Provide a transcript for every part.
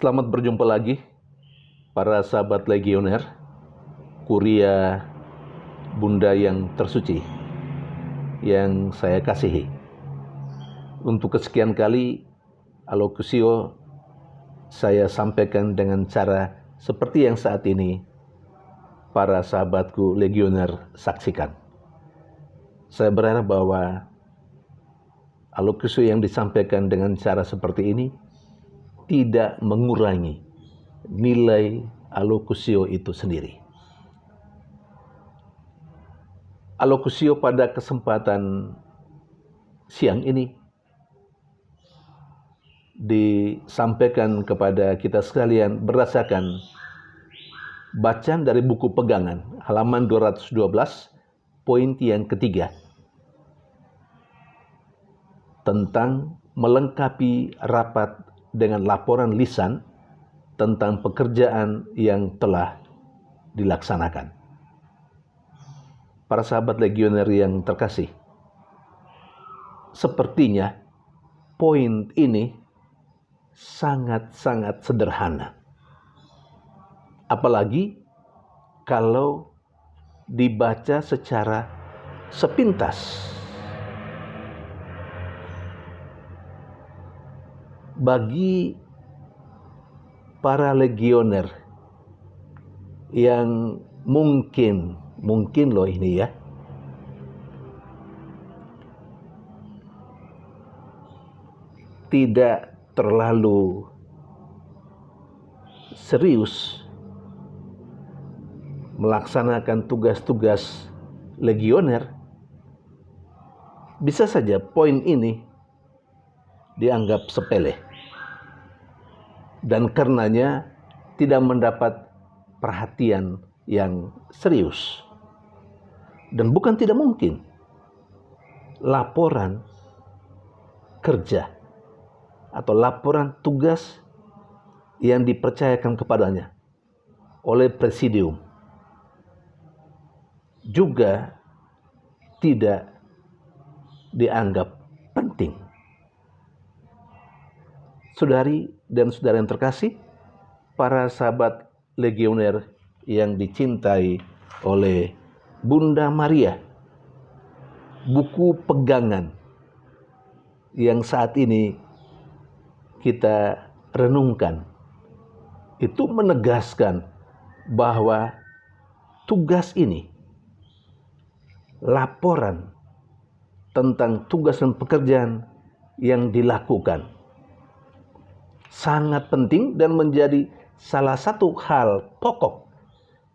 Selamat berjumpa lagi, para sahabat legioner, kuria Bunda yang tersuci, yang saya kasihi. Untuk kesekian kali, Alokusio saya sampaikan dengan cara seperti yang saat ini para sahabatku legioner saksikan. Saya berharap bahwa Alokusio yang disampaikan dengan cara seperti ini tidak mengurangi nilai Alokusio itu sendiri. Alokusio pada kesempatan siang ini disampaikan kepada kita sekalian berdasarkan bacaan dari buku Pegangan, halaman 212, poin yang ketiga, tentang melengkapi rapat dengan laporan lisan tentang pekerjaan yang telah dilaksanakan. Para sahabat legioner yang terkasih, sepertinya poin ini sangat-sangat sederhana. Apalagi kalau dibaca secara sepintas. Bagi para legioner yang mungkin loh ini ya, tidak terlalu serius melaksanakan tugas-tugas legioner, bisa saja poin ini dianggap sepele dan karenanya tidak mendapat perhatian yang serius. Dan bukan tidak mungkin laporan kerja atau laporan tugas yang dipercayakan kepadanya oleh presidium juga tidak dianggap penting. Saudari dan saudara yang terkasih, para sahabat legioner yang dicintai oleh Bunda Maria, buku Pegangan yang saat ini kita renungkan itu menegaskan bahwa tugas ini, laporan tentang tugas dan pekerjaan yang dilakukan, sangat penting dan menjadi salah satu hal pokok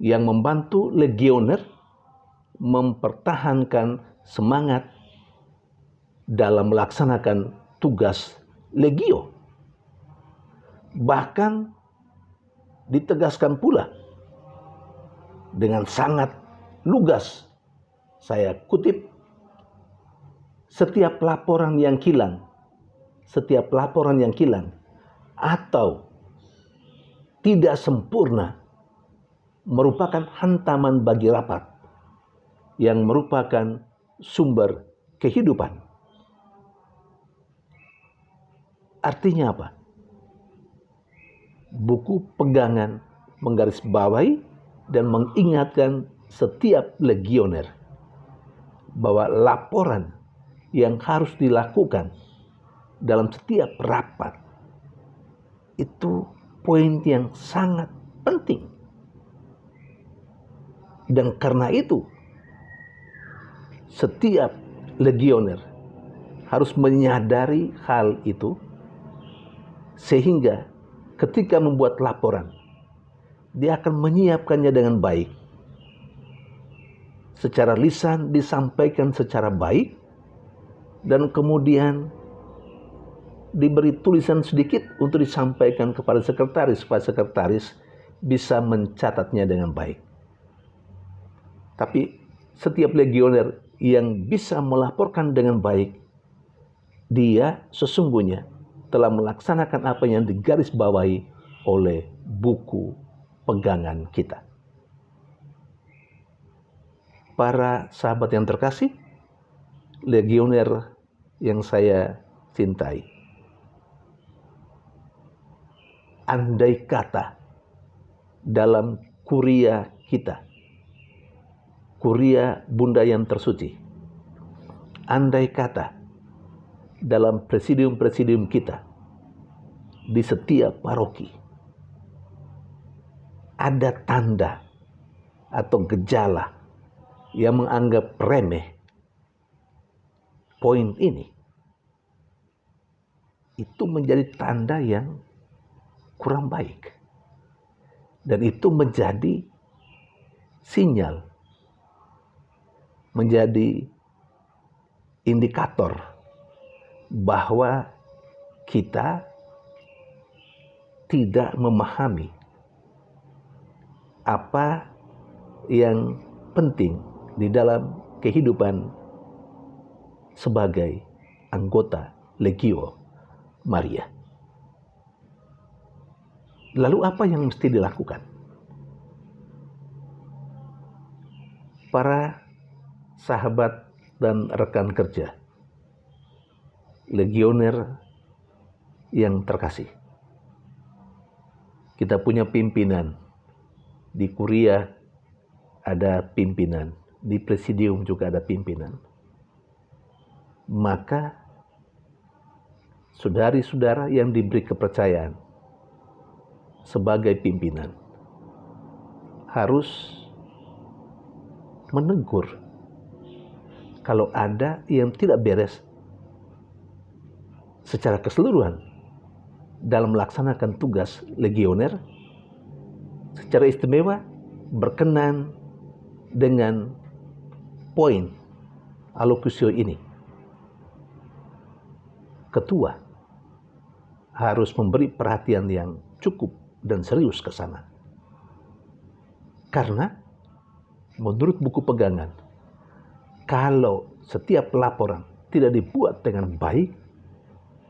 yang membantu legioner mempertahankan semangat dalam melaksanakan tugas legio. Bahkan ditegaskan pula dengan sangat lugas, saya kutip, setiap laporan yang hilang atau tidak sempurna merupakan hantaman bagi rapat yang merupakan sumber kehidupan. Artinya apa? Buku Pegangan menggarisbawahi dan mengingatkan setiap legioner bahwa laporan yang harus dilakukan dalam setiap rapat itu poin yang sangat penting. Dan karena itu setiap legioner harus menyadari hal itu, sehingga ketika membuat laporan dia akan menyiapkannya dengan baik. Secara lisan disampaikan secara baik, dan kemudian diberi tulisan sedikit untuk disampaikan kepada sekretaris supaya sekretaris bisa mencatatnya dengan baik. Tapi setiap legioner yang bisa melaporkan dengan baik, dia sesungguhnya telah melaksanakan apa yang digarisbawahi oleh buku Pegangan kita. Para sahabat yang terkasih, legioner yang saya cintai, andai kata dalam kuria kita, kuria Bunda yang tersuci, andai kata dalam presidium-presidium kita, di setiap paroki, ada tanda atau gejala yang menganggap remeh poin ini, itu menjadi tanda yang kurang baik. Dan itu menjadi sinyal, menjadi indikator bahwa kita tidak memahami apa yang penting di dalam kehidupan sebagai anggota Legio Maria. Lalu apa yang mesti dilakukan? Para sahabat dan rekan kerja, legioner yang terkasih, kita punya pimpinan. Di kuria ada pimpinan, di presidium juga ada pimpinan. Maka saudari-saudara yang diberi kepercayaan sebagai pimpinan harus menegur kalau ada yang tidak beres secara keseluruhan dalam melaksanakan tugas legioner, secara istimewa berkenan dengan poin alokusio ini. Ketua harus memberi perhatian yang cukup dan serius ke sana. Karena menurut buku pegangan, kalau setiap laporan tidak dibuat dengan baik,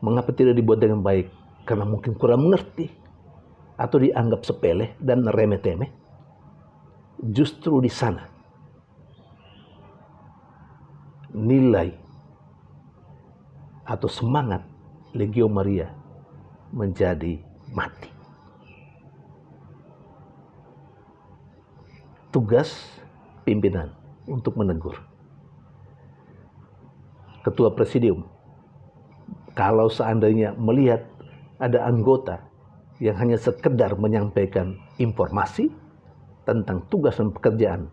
mengapa tidak dibuat dengan baik? Karena mungkin kurang mengerti atau dianggap sepele dan remeh-temeh. Justru di sana nilai atau semangat Legio Maria menjadi mati. Tugas pimpinan untuk menegur. Ketua presidium, kalau seandainya melihat ada anggota yang hanya sekedar menyampaikan informasi tentang tugas dan pekerjaan,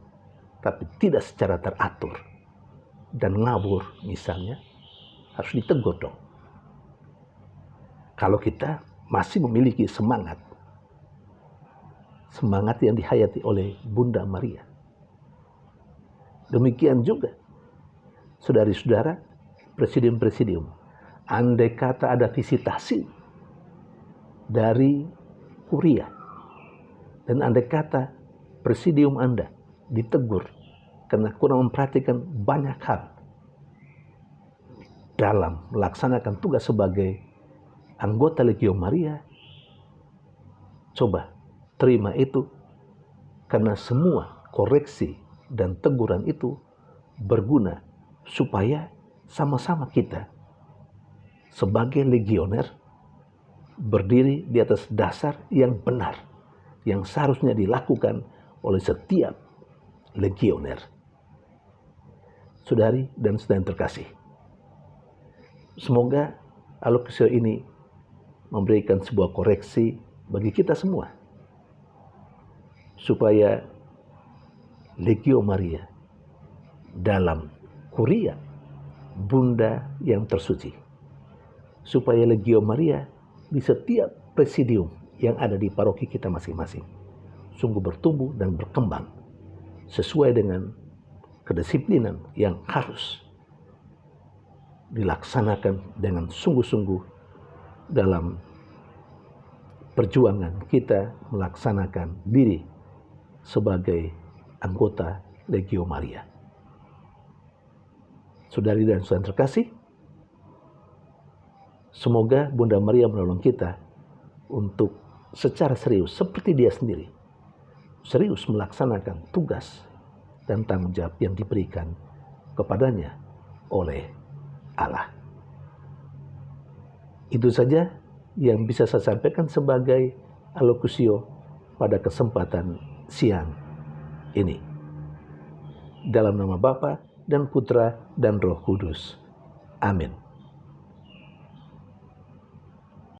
tapi tidak secara teratur dan ngawur misalnya, harus ditegur dong. Kalau kita masih memiliki semangat yang dihayati oleh Bunda Maria. Demikian juga saudari-saudara presidium-presidium, andai kata ada visitasi dari kuria dan andai kata presidium Anda ditegur karena kurang memperhatikan banyak hal dalam melaksanakan tugas sebagai anggota Legio Maria, coba terima itu, karena semua koreksi dan teguran itu berguna supaya sama-sama kita sebagai legioner berdiri di atas dasar yang benar, yang seharusnya dilakukan oleh setiap legioner. Saudari dan saudara yang terkasih, semoga alokusio ini memberikan sebuah koreksi bagi kita semua, supaya Legio Maria dalam kuria Bunda yang tersuci, supaya Legio Maria di setiap presidium yang ada di paroki kita masing-masing sungguh bertumbuh dan berkembang sesuai dengan kedisiplinan yang harus dilaksanakan dengan sungguh-sungguh dalam perjuangan kita melaksanakan diri sebagai anggota Legio Maria. Saudari dan saudara terkasih, semoga Bunda Maria menolong kita untuk secara serius, seperti dia sendiri, serius melaksanakan tugas dan tanggung jawab yang diberikan kepadanya oleh Allah. Itu saja yang bisa saya sampaikan sebagai Alokusio pada kesempatan siang ini. Dalam nama Bapa dan Putra dan Roh Kudus. Amin.